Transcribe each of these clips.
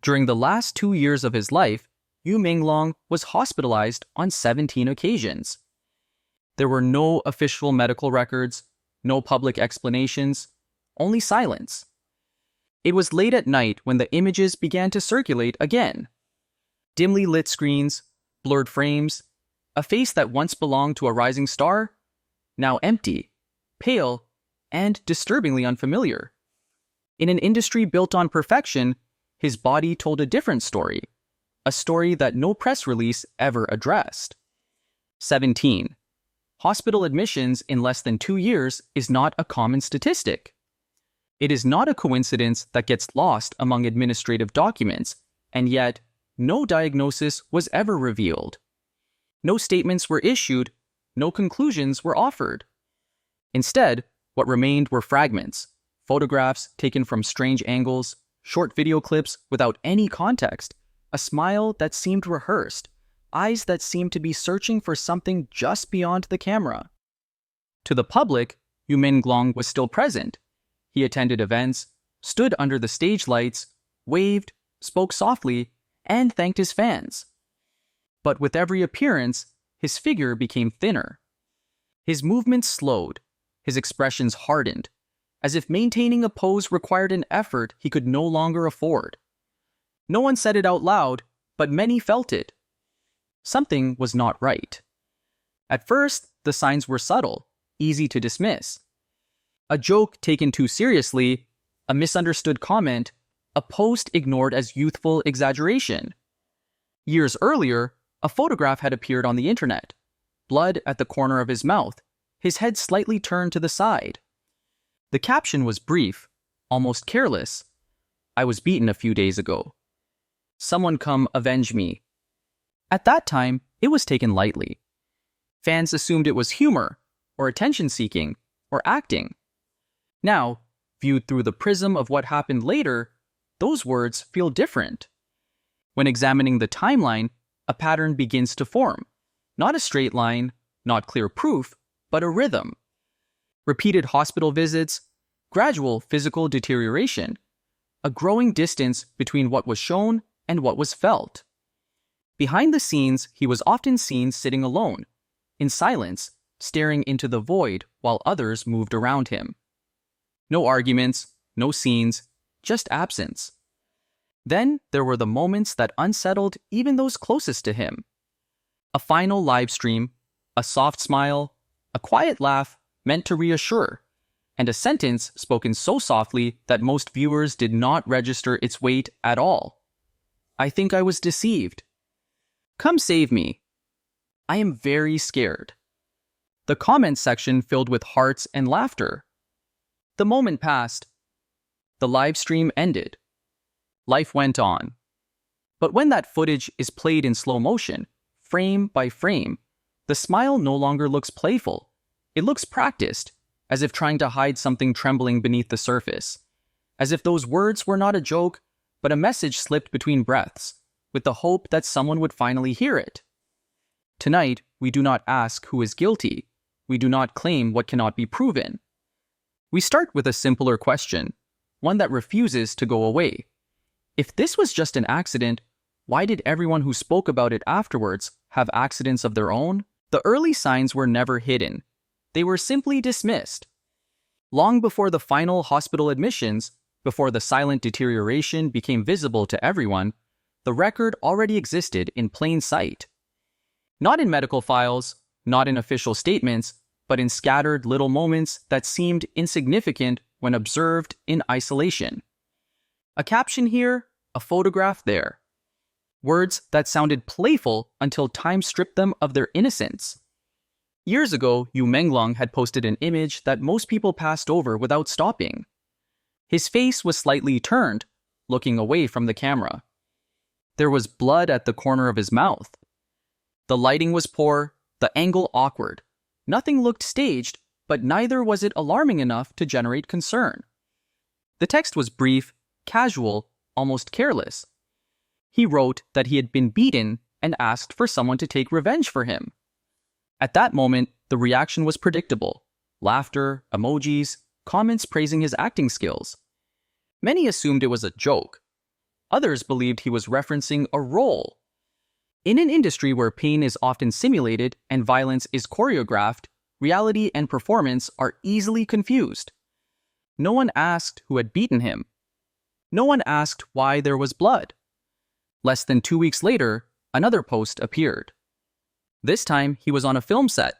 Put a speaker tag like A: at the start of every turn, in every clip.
A: During the last 2 years of his life, Menglong was hospitalized on 17 occasions. There were no official medical records, no public explanations, only silence. It was late at night when the images began to circulate again. Dimly lit screens, blurred frames, a face that once belonged to a rising star, now empty, pale, and disturbingly unfamiliar. In an industry built on perfection, his body told a different story, a story that no press release ever addressed. 17. Hospital admissions in less than 2 years is not a common statistic. It is not a coincidence that gets lost among administrative documents, and yet no diagnosis was ever revealed. No statements were issued, no conclusions were offered. Instead, what remained were fragments, photographs taken from strange angles, short video clips without any context, a smile that seemed rehearsed, eyes that seemed to be searching for something just beyond the camera. To the public, Menglong was still present. He attended events, stood under the stage lights, waved, spoke softly, and thanked his fans. But with every appearance, his figure became thinner. His movements slowed, his expressions hardened, as if maintaining a pose required an effort he could no longer afford. No one said it out loud, but many felt it. Something was not right. At first, the signs were subtle, easy to dismiss. A joke taken too seriously, a misunderstood comment, a post ignored as youthful exaggeration. Years earlier, a photograph had appeared on the internet. Blood at the corner of his mouth, his head slightly turned to the side. The caption was brief, almost careless. "I was beaten a few days ago. Someone come avenge me." At that time, it was taken lightly. Fans assumed it was humor, or attention-seeking, or acting. Now, viewed through the prism of what happened later, those words feel different. When examining the timeline, a pattern begins to form. Not a straight line, not clear proof, but a rhythm. Repeated hospital visits, gradual physical deterioration, a growing distance between what was shown and what was felt. Behind the scenes, he was often seen sitting alone, in silence, staring into the void while others moved around him. No arguments, no scenes, just absence. Then there were the moments that unsettled even those closest to him. A final live stream, a soft smile, a quiet laugh meant to reassure, and a sentence spoken so softly that most viewers did not register its weight at all. "I think I was deceived. Come save me. I am very scared." The comment section filled with hearts and laughter. The moment passed. The live stream ended. Life went on. But when that footage is played in slow motion, frame by frame, the smile no longer looks playful. It looks practiced, as if trying to hide something trembling beneath the surface. As if those words were not a joke, but a message slipped between breaths, with the hope that someone would finally hear it. Tonight, we do not ask who is guilty. We do not claim what cannot be proven. We start with a simpler question, one that refuses to go away. If this was just an accident, why did everyone who spoke about it afterwards have accidents of their own? The early signs were never hidden. They were simply dismissed. Long before the final hospital admissions, before the silent deterioration became visible to everyone, the record already existed in plain sight. Not in medical files, not in official statements, but in scattered little moments that seemed insignificant when observed in isolation. A caption here, a photograph there. Words that sounded playful until time stripped them of their innocence. Years ago, Menglong had posted an image that most people passed over without stopping. His face was slightly turned, looking away from the camera. There was blood at the corner of his mouth. The lighting was poor, the angle awkward. Nothing looked staged, but neither was it alarming enough to generate concern. The text was brief, casual, almost careless. He wrote that he had been beaten and asked for someone to take revenge for him. At that moment, the reaction was predictable. Laughter, emojis, comments praising his acting skills. Many assumed it was a joke. Others believed he was referencing a role. In an industry where pain is often simulated and violence is choreographed, reality and performance are easily confused. No one asked who had beaten him. No one asked why there was blood. Less than 2 weeks later, another post appeared. This time, he was on a film set.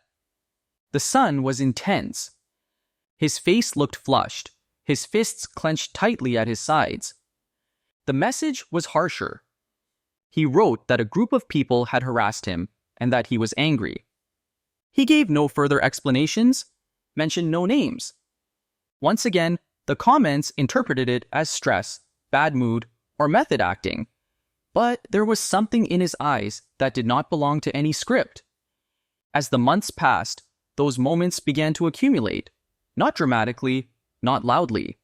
A: The sun was intense. His face looked flushed, his fists clenched tightly at his sides. The message was harsher. He wrote that a group of people had harassed him and that he was angry. He gave no further explanations, mentioned no names. Once again, the comments interpreted it as stress, bad mood, or method acting. But there was something in his eyes that did not belong to any script. As the months passed, those moments began to accumulate, not dramatically, not loudly.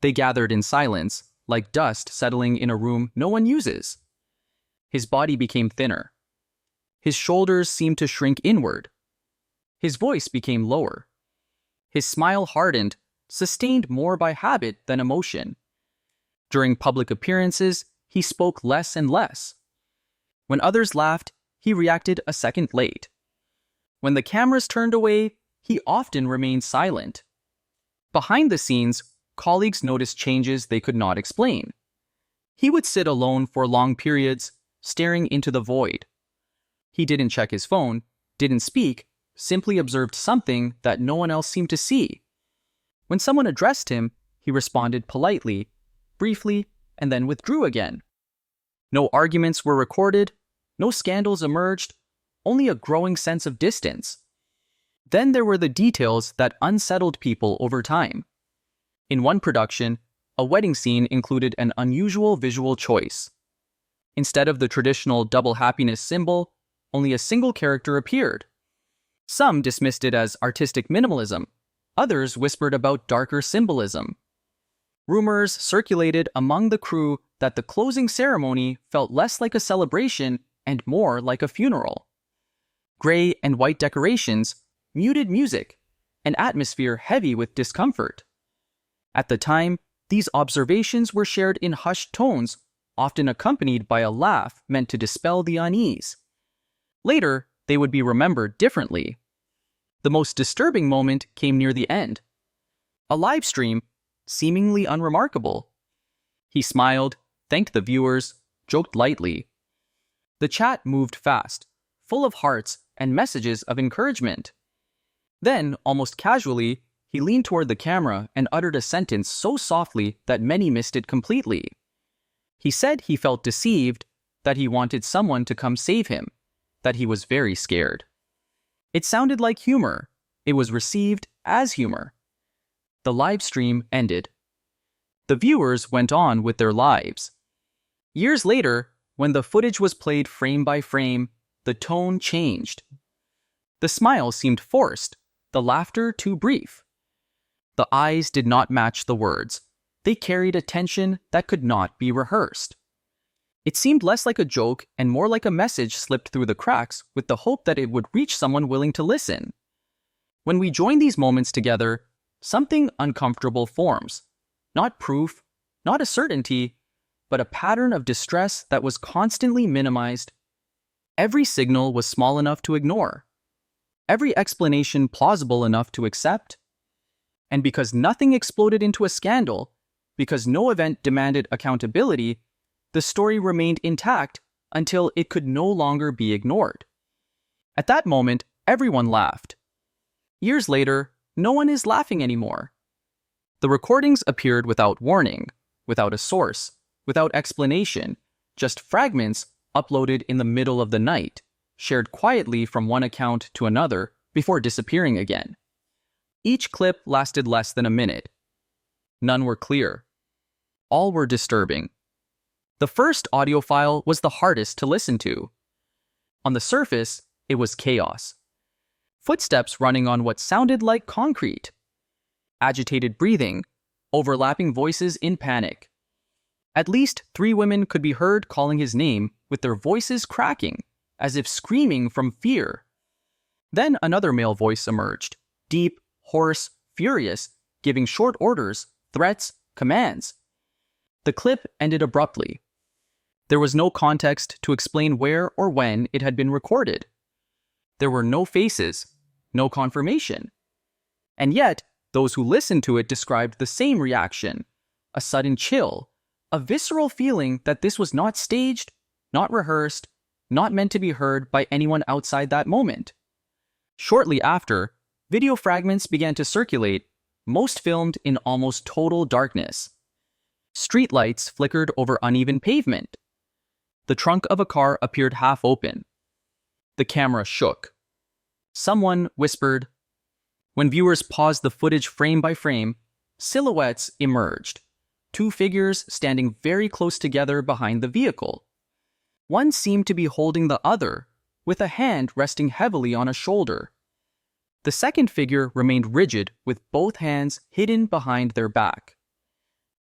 A: They gathered in silence, like dust settling in a room no one uses. His body became thinner. His shoulders seemed to shrink inward. His voice became lower. His smile hardened, sustained more by habit than emotion. During public appearances, he spoke less and less. When others laughed, he reacted a second late. When the cameras turned away, he often remained silent. Behind the scenes, colleagues noticed changes they could not explain. He would sit alone for long periods, staring into the void. He didn't check his phone, didn't speak, simply observed something that no one else seemed to see. When someone addressed him, he responded politely, briefly, and then withdrew again. No arguments were recorded, no scandals emerged, only a growing sense of distance. Then there were the details that unsettled people over time. In one production, a wedding scene included an unusual visual choice. Instead of the traditional double happiness symbol, only a single character appeared. Some dismissed it as artistic minimalism. Others whispered about darker symbolism. Rumors circulated among the crew that the closing ceremony felt less like a celebration and more like a funeral. Gray and white decorations, muted music, an atmosphere heavy with discomfort. At the time, these observations were shared in hushed tones, often accompanied by a laugh meant to dispel the unease. Later, they would be remembered differently. The most disturbing moment came near the end. A live stream, seemingly unremarkable. He smiled, thanked the viewers, joked lightly. The chat moved fast, full of hearts and messages of encouragement. Then, almost casually, he leaned toward the camera and uttered a sentence so softly that many missed it completely. He said he felt deceived, that he wanted someone to come save him, that he was very scared. It sounded like humor. It was received as humor. The live stream ended. The viewers went on with their lives. Years later, when the footage was played frame by frame, the tone changed. The smile seemed forced, the laughter too brief. The eyes did not match the words. They carried a tension that could not be rehearsed. It seemed less like a joke and more like a message slipped through the cracks with the hope that it would reach someone willing to listen. When we join these moments together, something uncomfortable forms. Not proof, not a certainty, but a pattern of distress that was constantly minimized. Every signal was small enough to ignore. Every explanation plausible enough to accept. And because nothing exploded into a scandal, because no event demanded accountability, the story remained intact until it could no longer be ignored. At that moment, everyone laughed. Years later, no one is laughing anymore. The recordings appeared without warning, without a source, without explanation, just fragments uploaded in the middle of the night, shared quietly from one account to another before disappearing again. Each clip lasted less than a minute. None were clear. All were disturbing. The first audio file was the hardest to listen to. On the surface, it was chaos. Footsteps running on what sounded like concrete. Agitated breathing, overlapping voices in panic. At least 3 women could be heard calling his name with their voices cracking, as if screaming from fear. Then another male voice emerged, deep, hoarse, furious, giving short orders, threats, commands. The clip ended abruptly. There was no context to explain where or when it had been recorded. There were no faces, no confirmation. And yet, those who listened to it described the same reaction: a sudden chill, a visceral feeling that this was not staged, not rehearsed, not meant to be heard by anyone outside that moment. Shortly after, video fragments began to circulate, most filmed in almost total darkness. Streetlights flickered over uneven pavement. The trunk of a car appeared half open. The camera shook. Someone whispered. When viewers paused the footage frame by frame, silhouettes emerged, two figures standing very close together behind the vehicle. One seemed to be holding the other, with a hand resting heavily on a shoulder. The second figure remained rigid with both hands hidden behind their back.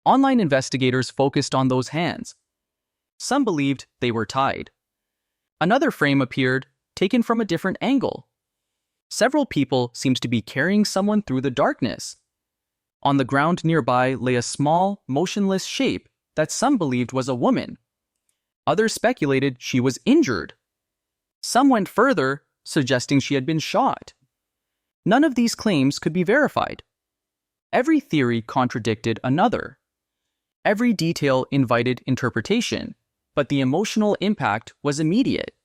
A: Online investigators focused on those hands. Some believed they were tied. Another frame appeared, taken from a different angle. Several people seemed to be carrying someone through the darkness. On the ground nearby lay a small, motionless shape that some believed was a woman. Others speculated she was injured. Some went further, suggesting she had been shot. None of these claims could be verified. Every theory contradicted another. Every detail invited interpretation, but the emotional impact was immediate.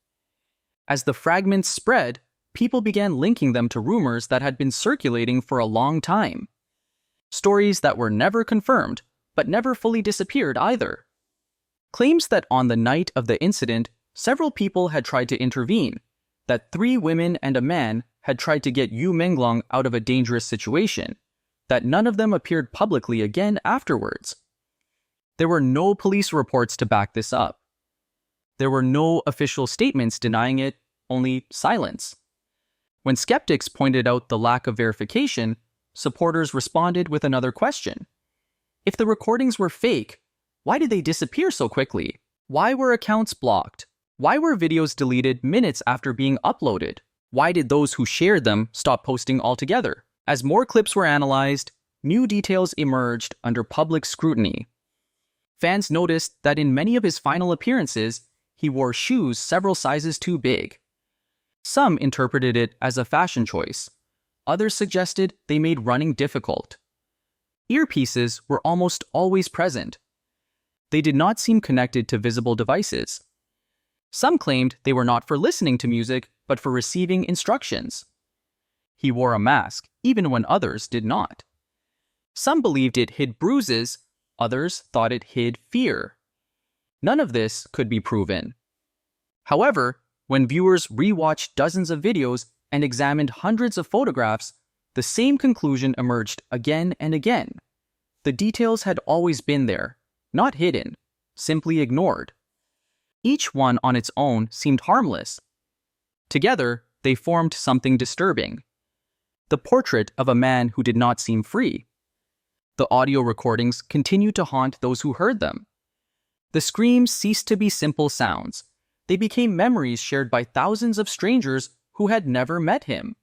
A: As the fragments spread, people began linking them to rumors that had been circulating for a long time. Stories that were never confirmed, but never fully disappeared either. Claims that on the night of the incident, several people had tried to intervene, that 3 women and a man had tried to get Menglong out of a dangerous situation, that none of them appeared publicly again afterwards. There were no police reports to back this up. There were no official statements denying it, only silence. When skeptics pointed out the lack of verification, supporters responded with another question. If the recordings were fake, why did they disappear so quickly? Why were accounts blocked? Why were videos deleted minutes after being uploaded? Why did those who shared them stop posting altogether? As more clips were analyzed, new details emerged under public scrutiny. Fans noticed that in many of his final appearances, he wore shoes several sizes too big. Some interpreted it as a fashion choice. Others suggested they made running difficult. Earpieces were almost always present. They did not seem connected to visible devices. Some claimed they were not for listening to music, but for receiving instructions. He wore a mask, even when others did not. Some believed it hid bruises, others thought it hid fear. None of this could be proven. However, when viewers rewatched dozens of videos and examined hundreds of photographs, the same conclusion emerged again and again. The details had always been there, not hidden, simply ignored. Each one on its own seemed harmless. Together, they formed something disturbing. The portrait of a man who did not seem free. The audio recordings continued to haunt those who heard them. The screams ceased to be simple sounds. They became memories shared by thousands of strangers who had never met him.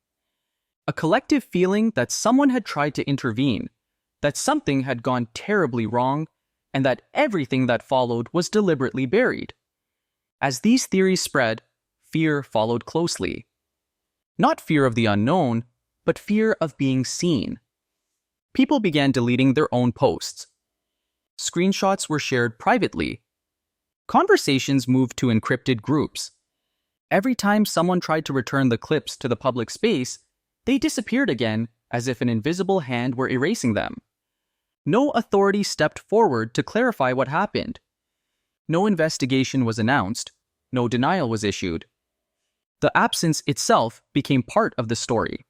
A: A collective feeling that someone had tried to intervene, that something had gone terribly wrong, and that everything that followed was deliberately buried. As these theories spread, fear followed closely. Not fear of the unknown, but fear of being seen. People began deleting their own posts. Screenshots were shared privately. Conversations moved to encrypted groups. Every time someone tried to return the clips to the public space, they disappeared again as if an invisible hand were erasing them. No authority stepped forward to clarify what happened. No investigation was announced. No denial was issued. The absence itself became part of the story.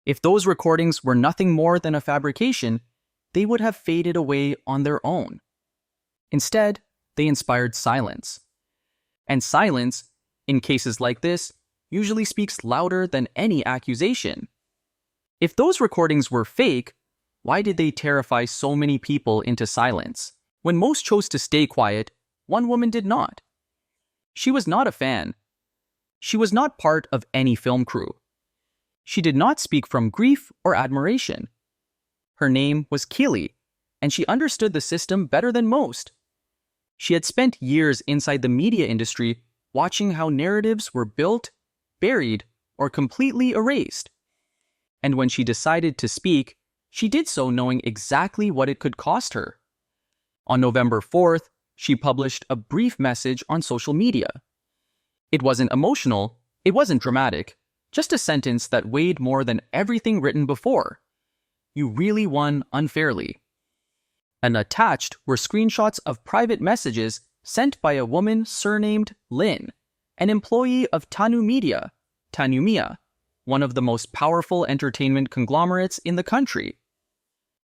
A: If those recordings were nothing more than a fabrication, they would have faded away on their own. Instead, they inspired silence. And silence, in cases like this, usually speaks louder than any accusation. If those recordings were fake, why did they terrify so many people into silence? When most chose to stay quiet, one woman did not. She was not a fan. She was not part of any film crew. She did not speak from grief or admiration. Her name was Keely, and she understood the system better than most. She had spent years inside the media industry watching how narratives were built, buried, or completely erased. And when she decided to speak, she did so knowing exactly what it could cost her. On November 4th, she published a brief message on social media. It wasn't emotional, it wasn't dramatic, just a sentence that weighed more than everything written before. You really won unfairly. And attached were screenshots of private messages sent by a woman surnamed Lin, an employee of Tanumiya, one of the most powerful entertainment conglomerates in the country.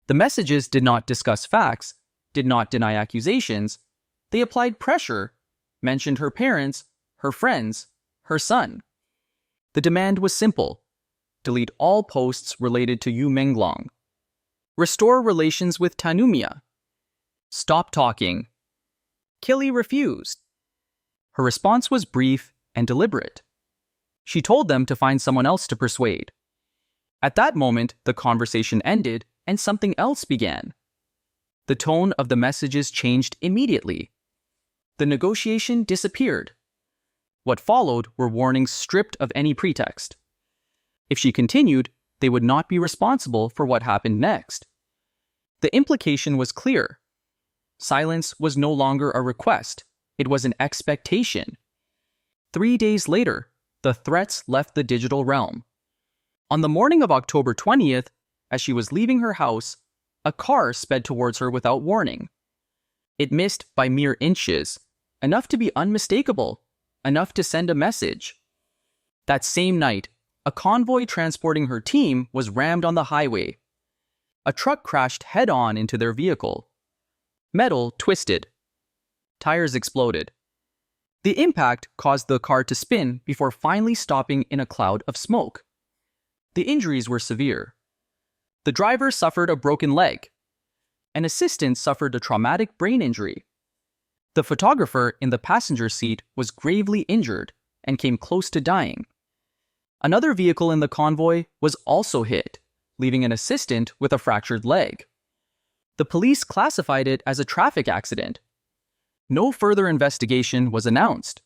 A: The messages did not discuss facts, did not deny accusations. They applied pressure, mentioned her parents, her friends, her son. The demand was simple: delete all posts related to Menglong. Restore relations with Tanumiya. Stop talking. Kili refused. Her response was brief and deliberate. She told them to find someone else to persuade. At that moment, the conversation ended and something else began. The tone of the messages changed immediately. The negotiation disappeared. What followed were warnings stripped of any pretext. If she continued, they would not be responsible for what happened next. The implication was clear. Silence was no longer a request, it was an expectation. 3 days later, the threats left the digital realm. On the morning of October 20th, as she was leaving her house, a car sped towards her without warning. It missed by mere inches, enough to be unmistakable, enough to send a message. That same night, a convoy transporting her team was rammed on the highway. A truck crashed head-on into their vehicle. Metal twisted. Tires exploded. The impact caused the car to spin before finally stopping in a cloud of smoke. The injuries were severe. The driver suffered a broken leg. An assistant suffered a traumatic brain injury. The photographer in the passenger seat was gravely injured and came close to dying. Another vehicle in the convoy was also hit, leaving an assistant with a fractured leg. The police classified it as a traffic accident. No further investigation was announced.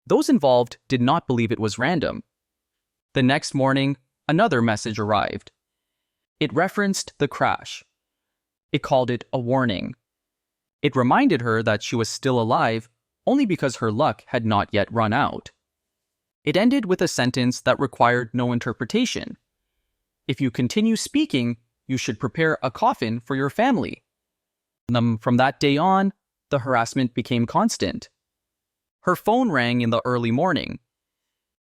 A: Those involved did not believe it was random. The next morning, another message arrived. It referenced the crash. It called it a warning. It reminded her that she was still alive only because her luck had not yet run out. It ended with a sentence that required no interpretation. If you continue speaking, you should prepare a coffin for your family. From that day on, the harassment became constant. Her phone rang in the early morning.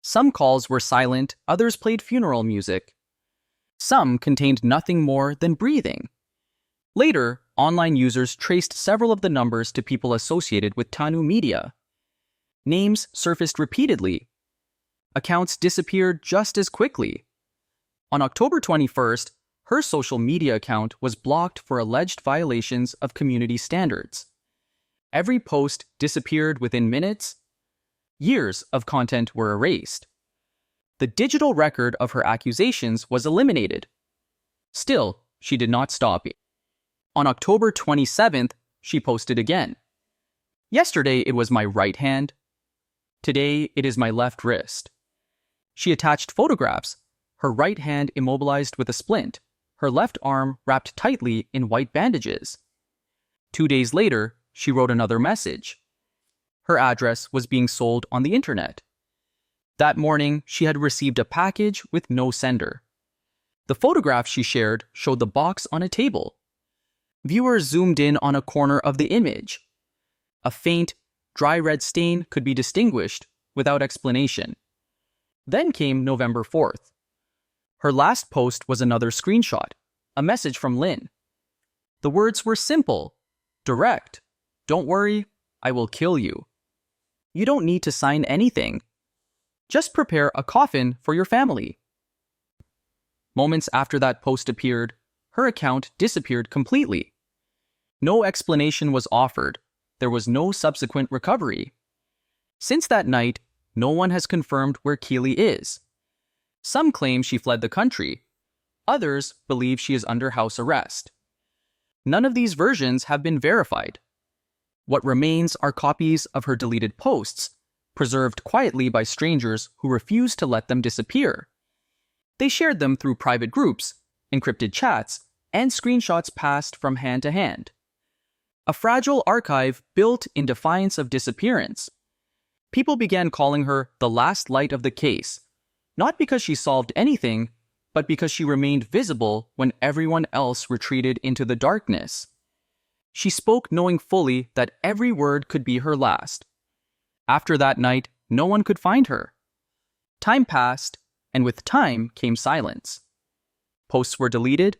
A: Some calls were silent, others played funeral music. Some contained nothing more than breathing. Later, online users traced several of the numbers to people associated with Tanumiya. Names surfaced repeatedly. Accounts disappeared just as quickly. On October 21st, her social media account was blocked for alleged violations of community standards. Every post disappeared within minutes. Years of content were erased. The digital record of her accusations was eliminated. Still, she did not stop. On October 27th, she posted again. Yesterday it was my right hand. Today it is my left wrist. She attached photographs, her right hand immobilized with a splint, her left arm wrapped tightly in white bandages. 2 days later, she wrote another message. Her address was being sold on the internet. That morning, she had received a package with no sender. The photograph she shared showed the box on a table. Viewers zoomed in on a corner of the image. A faint, dry red stain could be distinguished without explanation. Then came November 4th. Her last post was another screenshot, a message from Lin. The words were simple, direct. Don't worry, I will kill you. You don't need to sign anything. Just prepare a coffin for your family. Moments after that post appeared, her account disappeared completely. No explanation was offered. There was no subsequent recovery. Since that night, no one has confirmed where Kili is. Some claim she fled the country. Others believe she is under house arrest. None of these versions have been verified. What remains are copies of her deleted posts, preserved quietly by strangers who refused to let them disappear. They shared them through private groups, encrypted chats, and screenshots passed from hand to hand. A fragile archive built in defiance of disappearance. People began calling her the last light of the case, not because she solved anything, but because she remained visible when everyone else retreated into the darkness. She spoke knowing fully that every word could be her last. After that night, no one could find her. Time passed, and with time came silence. Posts were deleted,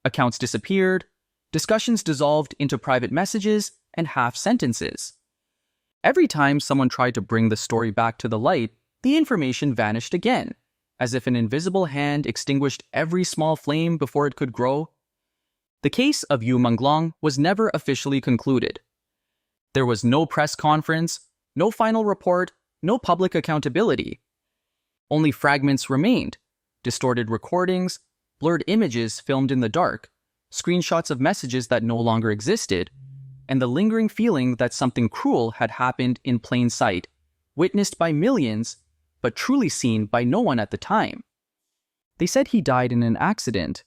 A: accounts disappeared, discussions dissolved into private messages and half-sentences. Every time someone tried to bring the story back to the light, the information vanished again, as if an invisible hand extinguished every small flame before it could grow. The case of Menglong was never officially concluded. There was no press conference, no final report, no public accountability. Only fragments remained, distorted recordings, blurred images filmed in the dark, screenshots of messages that no longer existed, and the lingering feeling that something cruel had happened in plain sight, witnessed by millions, but truly seen by no one at the time. They said he died in an accident.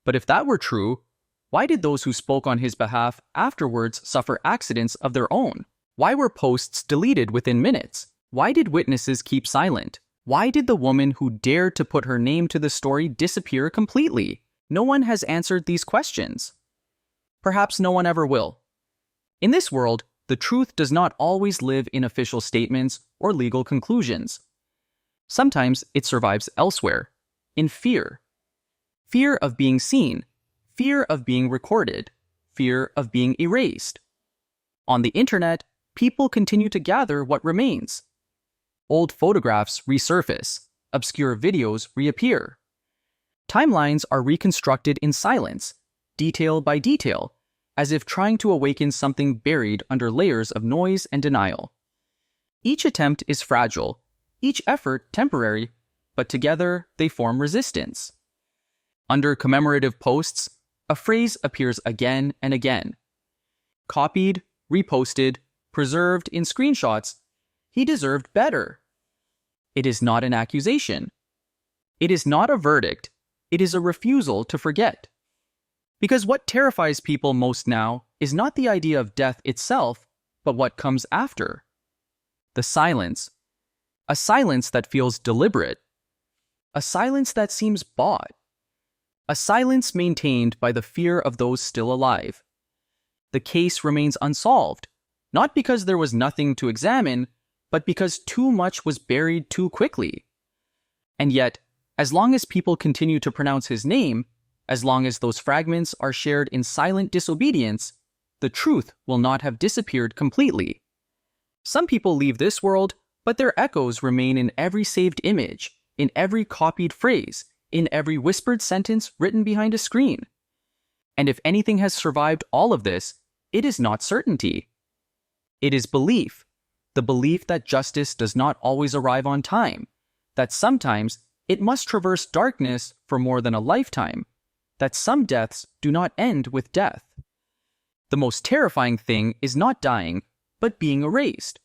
A: But if that were true, why did those who spoke on his behalf afterwards suffer accidents of their own? Why were posts deleted within minutes? Why did witnesses keep silent? Why did the woman who dared to put her name to the story disappear completely? No one has answered these questions. Perhaps no one ever will. In this world, the truth does not always live in official statements or legal conclusions. Sometimes it survives elsewhere, in fear. Fear of being seen, fear of being recorded, fear of being erased. On the internet, people continue to gather what remains. Old photographs resurface, obscure videos reappear. Timelines are reconstructed in silence, detail by detail, as if trying to awaken something buried under layers of noise and denial. Each attempt is fragile, each effort temporary, but together they form resistance. Under commemorative posts, a phrase appears again and again. Copied, reposted, preserved in screenshots, he deserved better. It is not an accusation. It is not a verdict. It is a refusal to forget. Because what terrifies people most now is not the idea of death itself, but what comes after. The silence. A silence that feels deliberate. A silence that seems bought. A silence maintained by the fear of those still alive. The case remains unsolved, not because there was nothing to examine, but because too much was buried too quickly. And yet, as long as people continue to pronounce his name, as long as those fragments are shared in silent disobedience, the truth will not have disappeared completely. Some people leave this world, but their echoes remain in every saved image, in every copied phrase, in every whispered sentence written behind a screen. And if anything has survived all of this, it is not certainty. It is belief, the belief that justice does not always arrive on time, that sometimes it must traverse darkness for more than a lifetime, that some deaths do not end with death. The most terrifying thing is not dying, but being erased.